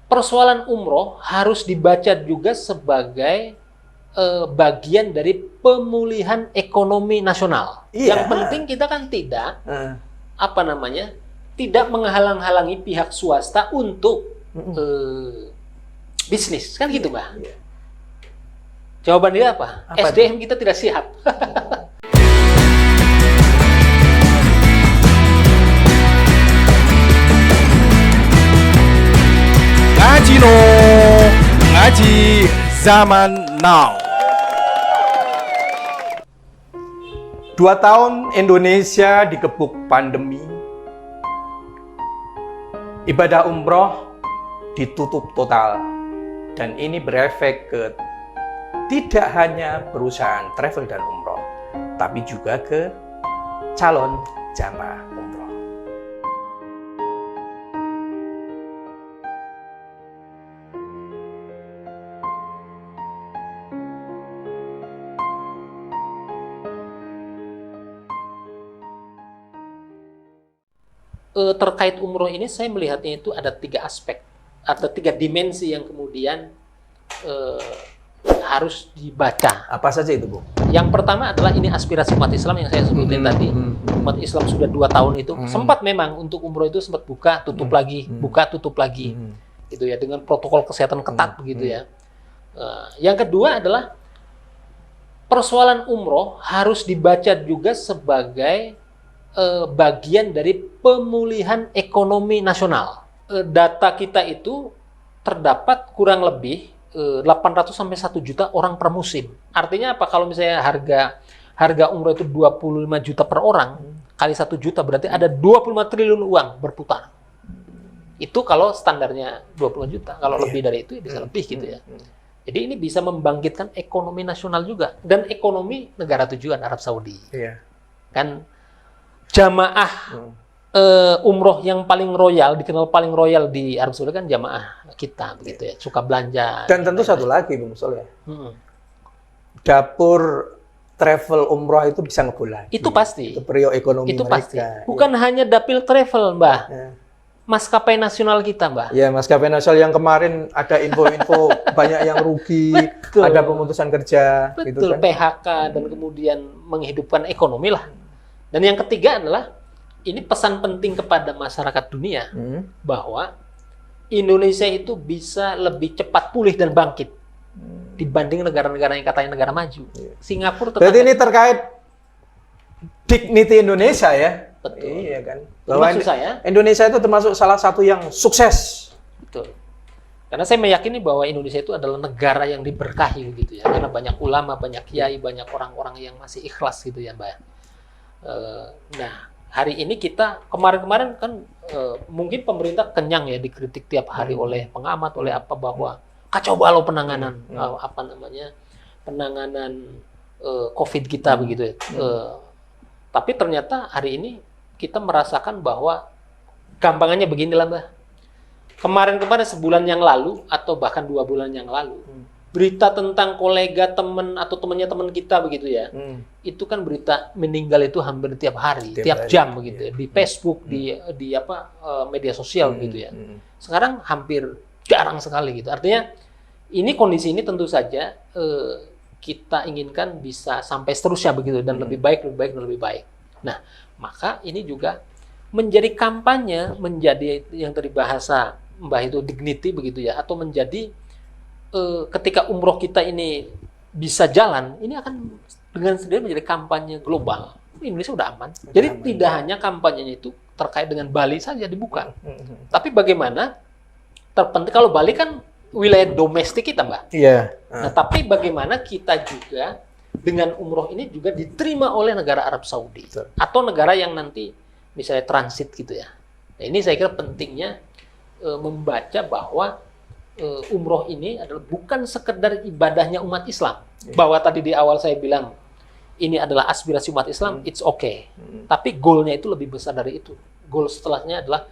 Persoalan umroh harus dibaca juga sebagai bagian dari pemulihan ekonomi nasional. Iya. Yang penting kita kan tidak tidak menghalang-halangi pihak swasta untuk bisnis, kan gitu, Mbak? Iya. Jawaban dia apa? Apa SDM kita tidak siap. Ngaji no, ngaji zaman now. 2 tahun Indonesia dikebuk pandemi. Ibadah umroh ditutup total. Dan ini berefek ke tidak hanya perusahaan travel dan umroh, tapi juga ke calon jamaah umroh. Terkait umroh ini saya melihatnya itu ada 3 aspek atau 3 dimensi yang kemudian harus dibaca. Apa saja itu, Bu? Yang pertama adalah ini aspirasi umat Islam yang saya sebutin tadi. Umat Islam sudah 2 tahun itu sempat memang untuk umroh itu sempat buka tutup lagi, buka tutup lagi, gitu ya, dengan protokol kesehatan ketat begitu ya. Yang kedua adalah persoalan umroh harus dibaca juga sebagai bagian dari pemulihan ekonomi nasional. Data kita itu terdapat kurang lebih 800 sampai 1 juta orang per musim. Artinya apa? Kalau misalnya harga umroh itu 25 juta per orang, kali 1 juta berarti ada 25 triliun uang berputar. Itu kalau standarnya 25 juta. Kalau lebih dari itu ya bisa lebih gitu ya. Jadi ini bisa membangkitkan ekonomi nasional juga dan ekonomi negara tujuan Arab Saudi. Iya. Kan jamaah umroh yang paling royal, dikenal paling royal di Arab Saudi kan jamaah kita begitu ya, suka belanja. Dan tentu satu lagi, Bung Sol ya. Dapur travel umroh itu bisa ngebola. Itu pasti. Itu periuk ekonomi Itu mereka. pasti. Bukan hanya dapil travel, Mbah. Ya. Maskapai nasional kita, Mbah. Ya, maskapai nasional yang kemarin ada info-info banyak yang rugi, Betul. ada pemutusan kerja, Betul, gitu kan. PHK dan kemudian menghidupkan ekonomi lah. Dan yang ketiga adalah ini pesan penting kepada masyarakat dunia bahwa Indonesia itu bisa lebih cepat pulih dan bangkit dibanding negara-negara yang katanya negara maju. Singapura tetap. Berarti ini terkait dignity Indonesia ya. Betul. Iya kan. Maksud saya, Indonesia itu termasuk salah satu yang sukses. betul. Karena saya meyakini bahwa Indonesia itu adalah negara yang diberkahi gitu ya. Karena banyak ulama, banyak kiai, banyak orang-orang yang masih ikhlas gitu ya, Mbak. Nah, hari ini kita kemarin-kemarin kan mungkin pemerintah kenyang ya dikritik tiap hari oleh pengamat, oleh apa bahwa kacau balau penanganan penanganan COVID kita begitu ya. Tapi ternyata hari ini kita merasakan bahwa gampangannya beginilah, Mbak. Kemarin-kemarin sebulan yang lalu atau bahkan 2 bulan yang lalu, berita tentang kolega teman atau temannya teman kita begitu ya, itu kan berita meninggal itu hampir tiap hari, tiap jam begitu ya, di Facebook, di media sosial gitu ya. Sekarang hampir jarang sekali gitu. Artinya ini kondisi ini tentu saja kita inginkan bisa sampai seterusnya begitu dan lebih baik dan lebih baik. Nah, maka ini juga menjadi kampanye, menjadi yang tadi bahasa Mbah itu dignity begitu ya, atau menjadi ketika umroh kita ini bisa jalan, ini akan dengan sendiri menjadi kampanye global. Indonesia udah aman. Jadi tidak hanya kampanyenya itu terkait dengan Bali saja dibuka. Tapi bagaimana terpenting kalau Bali kan wilayah domestik kita, Mbak. Iya. Nah, tapi bagaimana kita juga dengan umroh ini juga diterima oleh negara Arab Saudi atau negara yang nanti misalnya transit gitu ya. Nah, ini saya kira pentingnya membaca bahwa umroh ini adalah bukan sekedar ibadahnya umat Islam. Bahwa tadi di awal saya bilang ini adalah aspirasi umat Islam, it's okay. Tapi goalnya itu lebih besar dari itu. Goal setelahnya adalah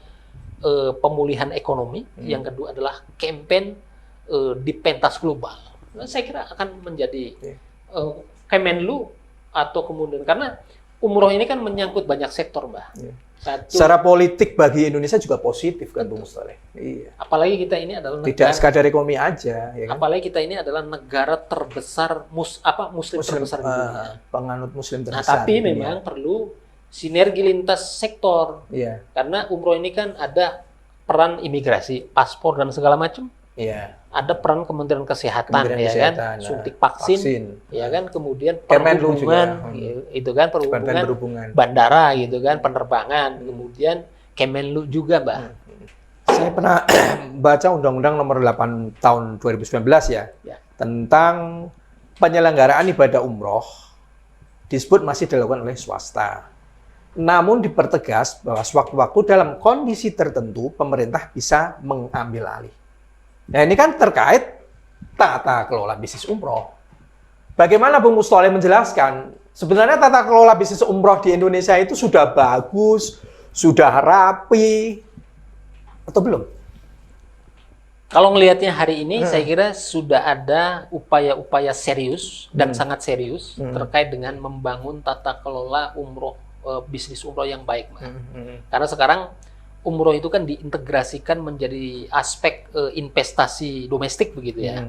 pemulihan ekonomi, yang kedua adalah campaign di pentas global. Nah, saya kira akan menjadi Kemenlu atau kemudian karena umroh ini kan menyangkut banyak sektor, Mbak. Satu, Secara politik bagi Indonesia juga positif kan, Bung Mustoleh. Iya. apalagi kita ini adalah Tidak sekadar ekonomi aja, ya kan? apalagi kita ini adalah negara terbesar muslim terbesar di dunia. Penganut Muslim Nah, terbesar. tapi di dunia. memang perlu sinergi lintas sektor. Iya, Karena umroh ini kan ada peran imigrasi, paspor dan segala macam. iya. Ada peran Kementerian Kesehatan, Kementerian ya Kesehatan, kan, nah, suntik vaksin, vaksin. ya kan, kemudian Kemenlu perhubungan, juga. itu kan Kementerian perhubungan, Perhubungan. bandara, gitu kan, penerbangan, kemudian Kemenlu juga, Mbak. Saya pernah baca Undang-Undang Nomor 8 Tahun 2019 ya, Ya. tentang penyelenggaraan ibadah umroh disebut masih dilakukan oleh swasta. Namun dipertegas bahwa sewaktu-waktu dalam kondisi tertentu pemerintah bisa mengambil alih. Nah, ini kan terkait tata kelola bisnis umroh. Bagaimana Bung Mustoleh menjelaskan, sebenarnya tata kelola bisnis umroh di Indonesia itu sudah bagus, sudah rapi, atau belum? Kalau ngelihatnya hari ini, saya kira sudah ada upaya-upaya serius dan sangat serius terkait dengan membangun tata kelola umroh, bisnis umroh yang baik, Mbak. Karena sekarang umroh itu kan diintegrasikan menjadi aspek investasi domestik begitu ya.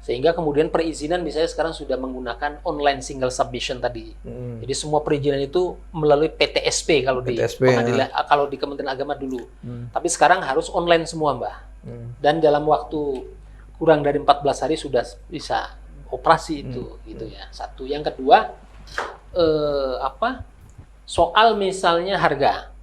Sehingga kemudian perizinan misalnya sekarang sudah menggunakan online single submission tadi. Jadi semua perizinan itu melalui PTSP kalau di PTSP, pengadilan, kalau di Kementerian Agama dulu. Tapi sekarang harus online semua, Mbak. Dan dalam waktu kurang dari 14 hari sudah bisa operasi itu gitu ya. Satu, yang kedua soal misalnya harga.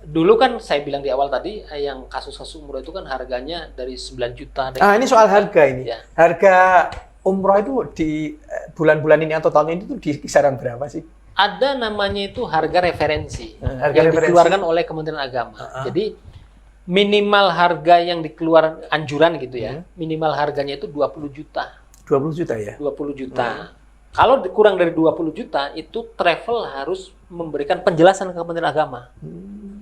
Dulu kan saya bilang di awal tadi, yang kasus-kasus umroh itu kan harganya dari 9 juta. Ini soal harga ini. Ya. Harga umroh itu di bulan-bulan ini atau tahun ini tuh di kisaran berapa sih? Ada namanya itu harga referensi Harga yang referensi. dikeluarkan oleh Kementerian Agama. Jadi minimal harga yang dikeluarkan anjuran gitu ya, minimal harganya itu 20 juta. 20 juta ya? 20 juta. Kalau kurang dari 20 juta, itu travel harus memberikan penjelasan ke Kementerian Agama.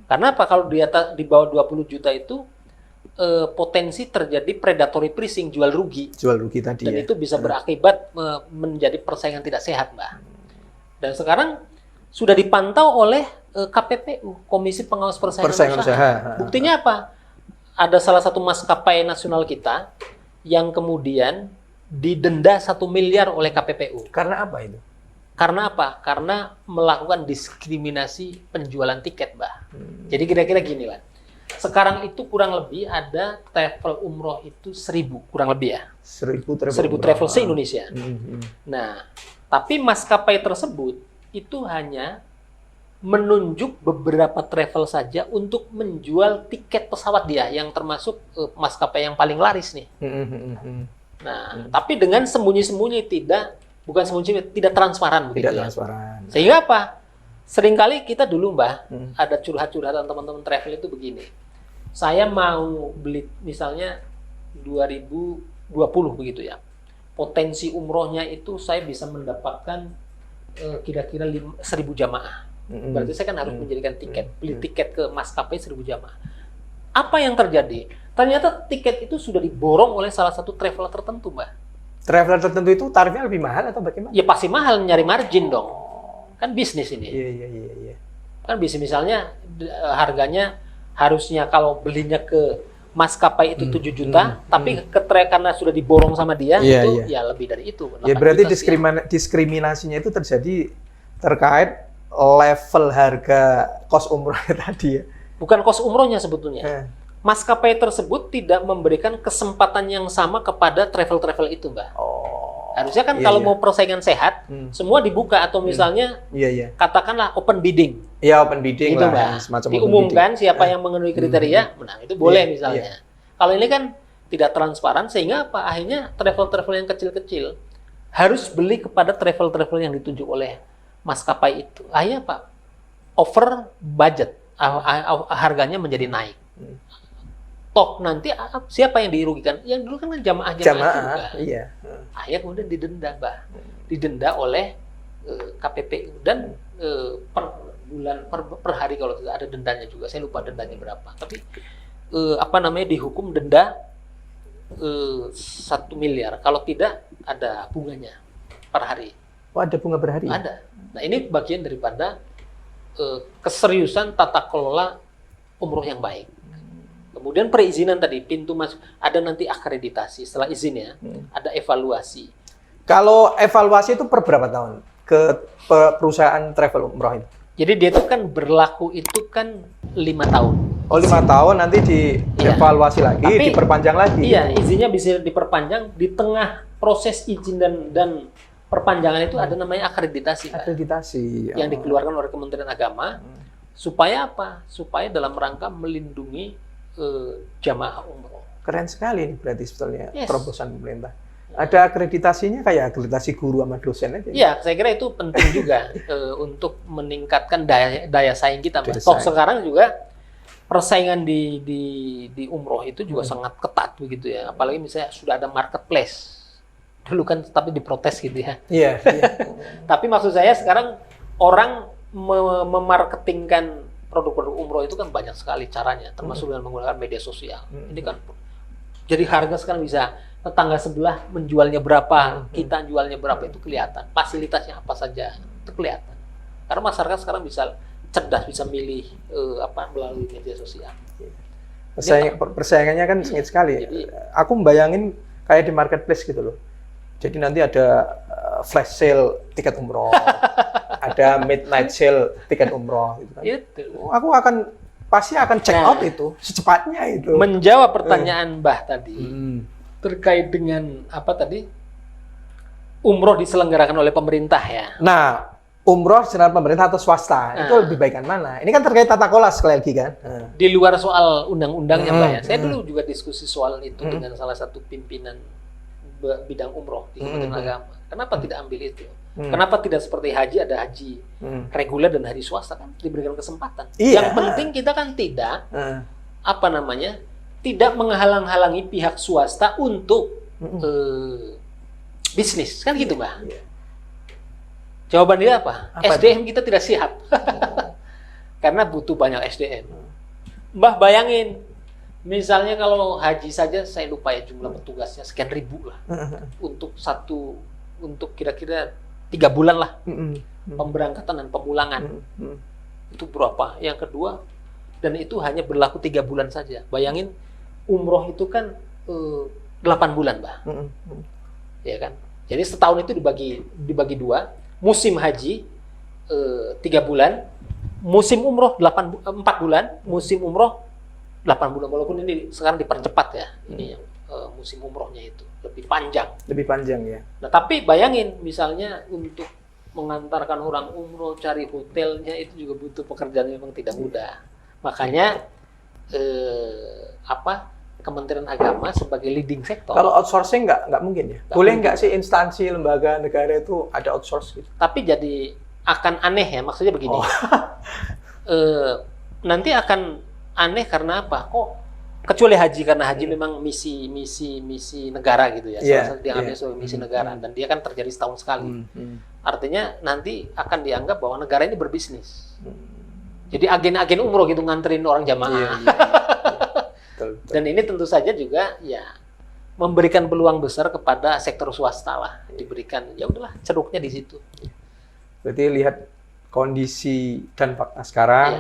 Karena apa? Kalau di bawah 20 juta itu potensi terjadi predatory pricing, jual rugi. Jual rugi tadi Dan ya. itu bisa berakibat menjadi persaingan tidak sehat, Mbak. Dan sekarang sudah dipantau oleh KPPU, Komisi Pengawas Persaingan Usaha. Buktinya apa? Ada salah satu maskapai nasional kita yang kemudian didenda 1 miliar oleh KPPU. Karena apa itu? Karena apa? Karena melakukan diskriminasi penjualan tiket, Mbak. Jadi kira-kira gini lah. Sekarang itu kurang lebih ada travel umroh itu 1.000, kurang lebih ya. 1.000 travel se-Indonesia. Nah, tapi maskapai tersebut itu hanya menunjuk beberapa travel saja untuk menjual tiket pesawat dia, yang termasuk maskapai yang paling laris nih. Nah, tapi dengan sembunyi-sembunyi, bukan sembunyi, tidak transparan begitu Tidak ya. transparan. Sehingga apa? Seringkali kita dulu, Mbak, ada curhat-curhatan teman-teman travel itu begini. Saya mau beli misalnya 2020 begitu ya. Potensi umrohnya itu saya bisa mendapatkan kira-kira 1.000 jamaah. Berarti saya kan harus menjadikan tiket, beli tiket ke maskapai 1.000 jamaah. Apa yang terjadi? Ternyata tiket itu sudah diborong oleh salah satu traveler tertentu, Mbak. Traveler tertentu itu tarifnya lebih mahal atau bagaimana? Ya pasti mahal, nyari margin dong. Kan bisnis ini. Iya. Kan bisnis, misalnya harganya harusnya kalau belinya ke maskapai itu 7 juta, tapi karena sudah diborong sama dia, itu ya lebih dari itu. Ya berarti diskriminasinya itu terjadi terkait level harga kos umrohnya tadi ya. Bukan kos umrohnya sebetulnya. Maskapai tersebut tidak memberikan kesempatan yang sama kepada travel-travel itu, Mbak. Harusnya kan kalau mau persaingan sehat, semua dibuka, atau misalnya katakanlah open bidding. Iya, open bidding itu, lah. Mbak. Diumumkan siapa yang memenuhi kriteria, menang. Itu boleh misalnya. Kalau ini kan tidak transparan, sehingga apa? Akhirnya travel-travel yang kecil-kecil harus beli kepada travel-travel yang ditunjuk oleh maskapai itu. Akhirnya apa? Over budget, harganya menjadi naik. Toh nanti siapa yang dirugikan? Yang dulu kan jamaah juga. Iya. Akhirnya kemudian didenda, Mbak. Didenda oleh KPPU. Dan per bulan per hari kalau tidak ada dendanya juga. Saya lupa dendanya berapa. Tapi dihukum denda 1 miliar. Kalau tidak ada bunganya per hari. Oh, ada bunga per hari? Ada. Nah, ini bagian daripada keseriusan tata kelola umroh yang baik. Kemudian perizinan tadi, pintu masuk, ada nanti akreditasi. Setelah izin ya, ada evaluasi. Kalau evaluasi itu per berapa tahun ke perusahaan travel umroh itu? Jadi dia itu kan berlaku itu kan 5 tahun. Oh, 5 tahun nanti dievaluasi lagi, Tapi, diperpanjang lagi. Iya, izinnya bisa diperpanjang di tengah proses izin dan perpanjangan itu ada namanya akreditasi, Pak. Akreditasi. Yang dikeluarkan oleh Kementerian Agama supaya apa? Supaya dalam rangka melindungi jamaah umroh. Keren sekali ini berarti sebetulnya Yes. terobosan pemerintah. Ada akreditasinya kayak akreditasi guru sama dosen aja. Iya, saya kira itu penting juga untuk meningkatkan daya saing kita, Mas. Daya Toh saing. sekarang juga persaingan di umroh itu juga sangat ketat begitu ya. Apalagi misalnya sudah ada marketplace. Dulu kan tapi diprotes gitu ya. Iya. Iya. Tapi maksud saya sekarang orang memarketingkan produk-produk umroh itu kan banyak sekali caranya, termasuk dengan menggunakan media sosial. Ini kan jadi harga sekarang bisa tetangga sebelah menjualnya berapa, kita jualnya berapa itu kelihatan. Fasilitasnya apa saja itu kelihatan. Karena masyarakat sekarang bisa cerdas, bisa milih melalui media sosial. Persaingannya kan sengit sekali. Jadi- Aku membayangin kayak di marketplace gitu loh. Jadi nanti ada flash sale tiket umroh, ada midnight sale tiket umroh. Gitu kan. Itu. Aku pasti akan check Nah. out itu secepatnya itu. Menjawab pertanyaan Mbah tadi Hmm. terkait dengan apa tadi? Umroh diselenggarakan oleh pemerintah ya. Nah, umroh secara pemerintah atau swasta itu Nah. lebih baikkan mana? Ini kan terkait tata kelola sekali lagi kan. Di luar soal undang-undangnya Mbak ya. Saya Hmm. dulu juga diskusi soal itu dengan salah satu pimpinan bidang umroh di Kementerian Agama. Kenapa tidak ambil itu? Kenapa tidak seperti haji ada haji reguler dan haji swasta kan diberikan kesempatan. Iya. Yang penting kita kan tidak Hmm. tidak menghalang-halangi pihak swasta untuk bisnis kan gitu Mbak. Iya. Jawaban dia apa? Apa SDM kita tidak siap. Karena butuh banyak SDM. Mbah bayangin, misalnya kalau haji saja saya lupa ya jumlah petugasnya sekian ribu lah. Untuk kira-kira 3 bulan lah pemberangkatan dan pemulangan. Itu berapa? Yang kedua, dan itu hanya berlaku 3 bulan saja. Bayangin umroh itu kan 8 bulan, Mbah. Ya kan? Jadi setahun itu dibagi 2. Musim haji 3 bulan, musim umroh 4 bulan, musim umroh 8 bulan. Walaupun ini sekarang dipercepat ya, ini yang musim umrohnya itu lebih panjang. Lebih panjang ya. Nah, tapi bayangin misalnya untuk mengantarkan orang umroh, cari hotelnya itu juga butuh pekerjaan yang memang tidak mudah. Makanya Kementerian Agama sebagai leading sektor. Kalau outsourcing nggak mungkin ya? Nggak Boleh mungkin. nggak sih instansi lembaga negara itu ada outsource gitu? Tapi jadi akan aneh ya, maksudnya begini. Nanti akan aneh karena apa? Kok kecuali haji, karena haji memang misi negara gitu ya. Iya, Salah satu dianggap sebagai misi negara dan dia kan terjadi setahun sekali. Artinya nanti akan dianggap bahwa negara ini berbisnis. Jadi agen-agen umroh gitu nganterin orang jamaah. Betul. Dan ini tentu saja juga ya memberikan peluang besar kepada sektor swasta lah, diberikan ya udahlah ceruknya di situ. Berarti lihat kondisi dan fakta sekarang,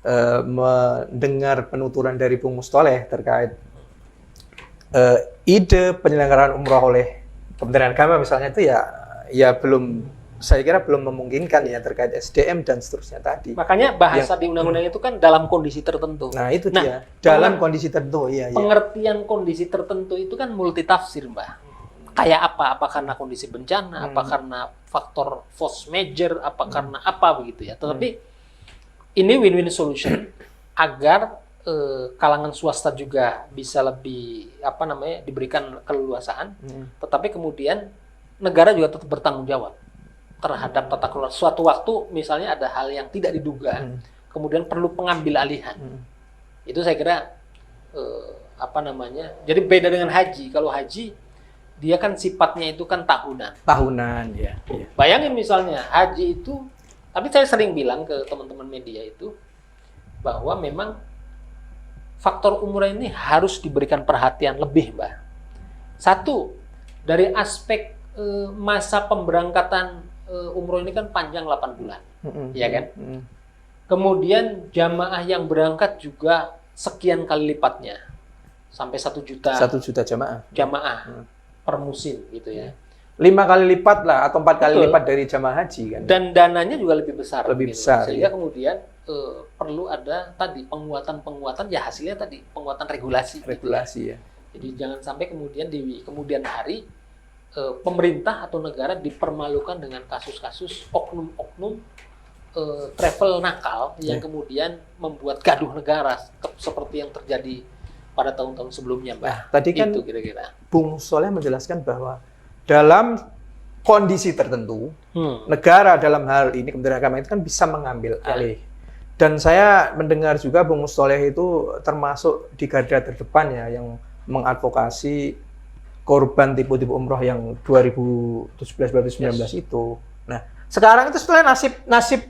Ya. mendengar penuturan dari Bung Mustoleh terkait ide penyelenggaraan umroh oleh Kementerian Agama misalnya itu ya belum, saya kira belum memungkinkan ya terkait SDM dan seterusnya tadi. Makanya bahasa di undang-undang itu kan dalam kondisi tertentu. Nah itu Nah, dia dalam kondisi tertentu ya. Pengertian kondisi tertentu itu kan multitafsir, Mbak. Kayak apa? Apa karena kondisi bencana? Apa karena faktor force major? Apa karena apa begitu ya? Tetapi ini win-win solution agar kalangan swasta juga bisa lebih diberikan keleluasaan, tetapi kemudian negara juga tetap bertanggung jawab terhadap tata kelola. Suatu waktu misalnya ada hal yang tidak diduga, kemudian perlu pengambil alihan. Itu saya kira jadi beda dengan haji. Kalau haji dia kan sifatnya itu kan tahunan. Tahunan ya. Bayangin misalnya haji itu Tapi saya sering bilang ke teman-teman media itu bahwa memang faktor umur ini harus diberikan perhatian lebih, Mbak. Satu, dari aspek masa pemberangkatan umroh ini kan panjang 8 bulan, ya kan? Kemudian jamaah yang berangkat juga sekian kali lipatnya, sampai 1 juta. 1 juta jamaah. Jamaah per musim gitu ya. 5 kali lipat lah atau 4 kali lipat dari jamaah haji kan. Dan dananya juga lebih besar. Lebih gitu. besar. Sehingga Ya. kemudian perlu ada tadi penguatan ya hasilnya tadi penguatan regulasi. Regulasi gitu ya. Jadi jangan sampai kemudian di kemudian hari pemerintah atau negara dipermalukan dengan kasus-kasus oknum-oknum travel nakal yang kemudian membuat gaduh negara seperti yang terjadi pada tahun-tahun sebelumnya, Mbak. Nah, tadi kan itu kira-kira. Bung Soleh menjelaskan bahwa dalam kondisi tertentu, negara dalam hal ini Kementerian Agama itu kan bisa mengambil alih. Dan saya mendengar juga Bung Soleh itu termasuk di garda terdepan ya, yang mengadvokasi korban tipu-tipu umroh yang 2017-2019 itu. Nah, sekarang itu setelah nasib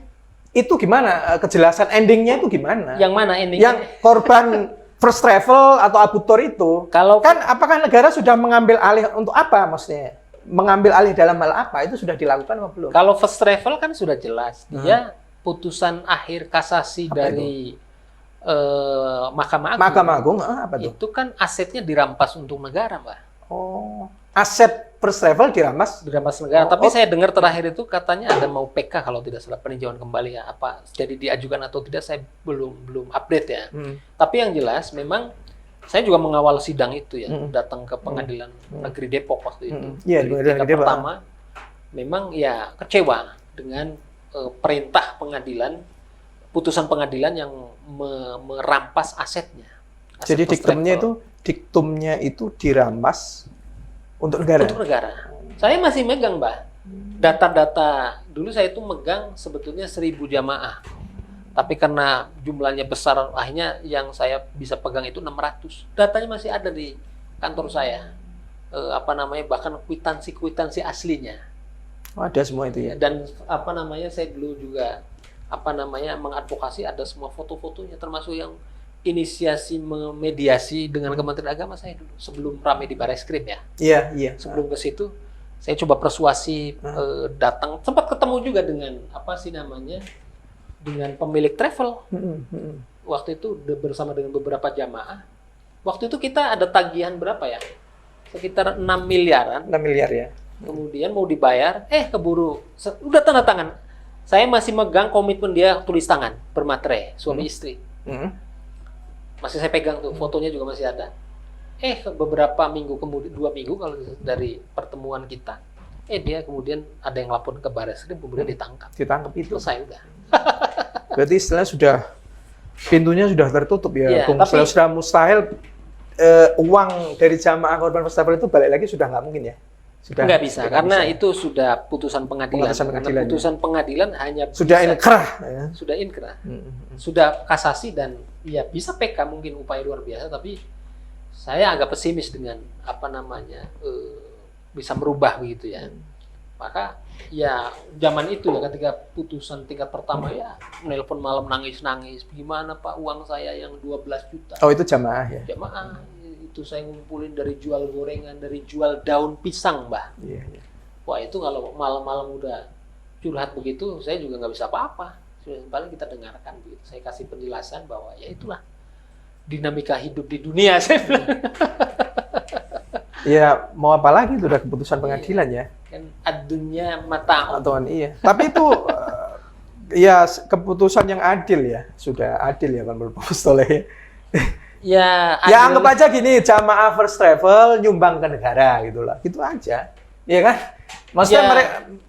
itu gimana? Kejelasan endingnya itu gimana? Yang mana endingnya? Yang korban first travel atau Abu Thor itu, Kalau kan apakah negara sudah mengambil alih untuk apa maksudnya? Mengambil alih dalam hal apa? Itu sudah dilakukan atau belum? Kalau first travel kan sudah jelas, dia putusan akhir kasasi Apa dari Mahkamah Agung. Mahkamah Agung apa tuh? Itu kan asetnya dirampas untuk negara, Mbak. Oh, aset first travel dirampas? Dirampas negara. Oh, Tapi oh. saya dengar terakhir itu katanya ada mau PK kalau tidak salah, peninjauan kembali ya. Apa jadi diajukan atau tidak saya belum update ya. Tapi yang jelas memang saya juga mengawal sidang itu ya, datang ke pengadilan negeri Depok waktu itu. Iya, Di pengadilan tingkat negeri Depok. pertama memang ya kecewa dengan perintah pengadilan, putusan pengadilan yang merampas asetnya. Aset Jadi first travel. diktumnya itu dirampas untuk negara. Untuk negara. Saya masih megang, Mbak. Data-data dulu saya itu megang sebetulnya 1.000 jamaah. Tapi karena jumlahnya besar, akhirnya yang saya bisa pegang itu 600. Datanya masih ada di kantor saya. Bahkan kwitansi aslinya. Oh, ada semua itu ya. Dan saya dulu juga mengadvokasi ada semua foto-fotonya, termasuk yang inisiasi mediasi dengan Kementerian Agama saya dulu sebelum ramai di Bareskrim ya. Iya, iya. Sebelum ke situ saya coba persuasi datang, sempat ketemu juga dengan dengan pemilik travel. Waktu itu bersama dengan beberapa jamaah. Waktu itu kita ada tagihan berapa ya? Sekitar 6 miliaran. 6 miliar ya. Kemudian mau dibayar, keburu. Udah tanda tangan. Saya masih megang komitmen dia tulis tangan, bermaterai, suami istri. Masih saya pegang tuh, fotonya juga masih ada. Beberapa minggu kemudian, 2 minggu kalau dari pertemuan kita, dia kemudian ada yang lapor ke Bareskrim, kemudian ditangkap. Ditangkap itu. Selesai udah. Berarti istilahnya sudah pintunya sudah tertutup ya. Iya, Bung tapi- sudah mustahil uang dari jamaah korban first travel itu balik lagi sudah nggak mungkin ya. Nggak bisa, sudah nggak karena bisa. itu sudah putusan pengadilan. Putusan Karena pengadilan, putusan pengadilan hanya sudah bisa- inkrah ya. sudah inkrah. Sudah kasasi dan ya bisa PK mungkin upaya luar biasa, tapi saya agak pesimis dengan bisa merubah begitu ya. Maka ya zaman itu ya ketika putusan tingkat pertama ya nelpon malam nangis-nangis, gimana Pak uang saya yang 12 juta. Oh, itu jamaah ya. Jamaah itu saya ngumpulin dari jual gorengan, dari jual daun pisang, Mbak. Iya, iya. Wah itu kalau malam-malam udah curhat begitu, saya juga nggak bisa apa-apa. Paling kita dengarkan begitu. Saya kasih penjelasan bahwa ya itulah dinamika hidup di dunia. Saya bilang. Ya, mau apa lagi itu udah keputusan pengadilan ya. Kan adunya mata. Atau iya. Tapi itu ya keputusan yang adil ya. Sudah adil ya kan menurut Bung Soleh. Ya, Ya anggap aja gini, jamaah first travel nyumbang ke negara gitu lah. Gitu aja. Iya kan? Maksudnya Ya.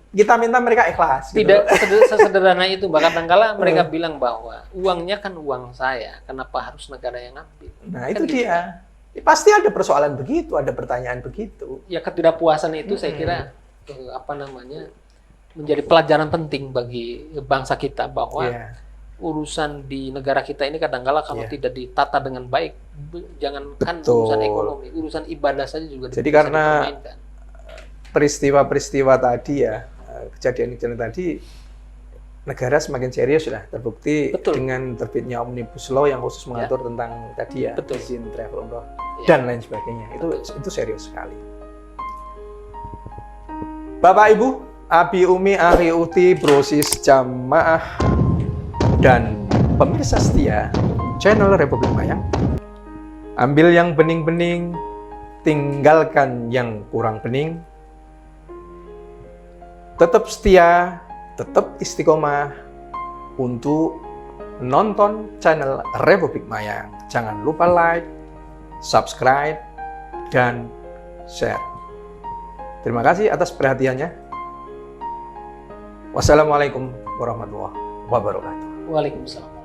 kita minta mereka ikhlas. Gitu. tidak sesederhana itu. Bahkan kadang-kala mereka bilang bahwa uangnya kan uang saya, kenapa harus negara yang ngambil? Nah, Kan itu gitu. dia. Pasti ada persoalan begitu, ada pertanyaan begitu. Ya ketidakpuasan itu saya kira menjadi pelajaran penting bagi bangsa kita bahwa Iya. urusan di negara kita ini kadang-kala kalau Iya. tidak ditata dengan baik, jangankan Betul. urusan ekonomi, urusan ibadah saja juga Jadi bisa karena dipermainkan. peristiwa-peristiwa tadi ya, kejadian-kejadian tadi negara semakin serius sudah terbukti Betul. dengan terbitnya Omnibus Law yang khusus mengatur tentang tadi ya Betul. izin travel umroh Ya. dan lain sebagainya. Itu serius sekali. Bapak Ibu, Abi Umi, Akhi Uti, Brosis Jamaah dan pemirsa setia channel Republik Mayang. Ambil yang bening-bening, tinggalkan yang kurang bening. Tetap setia, tetap istiqomah untuk nonton channel Republik Mayang. Jangan lupa like, subscribe, dan share. Terima kasih atas perhatiannya. Wassalamualaikum warahmatullahi wabarakatuh. Waalaikumsalam.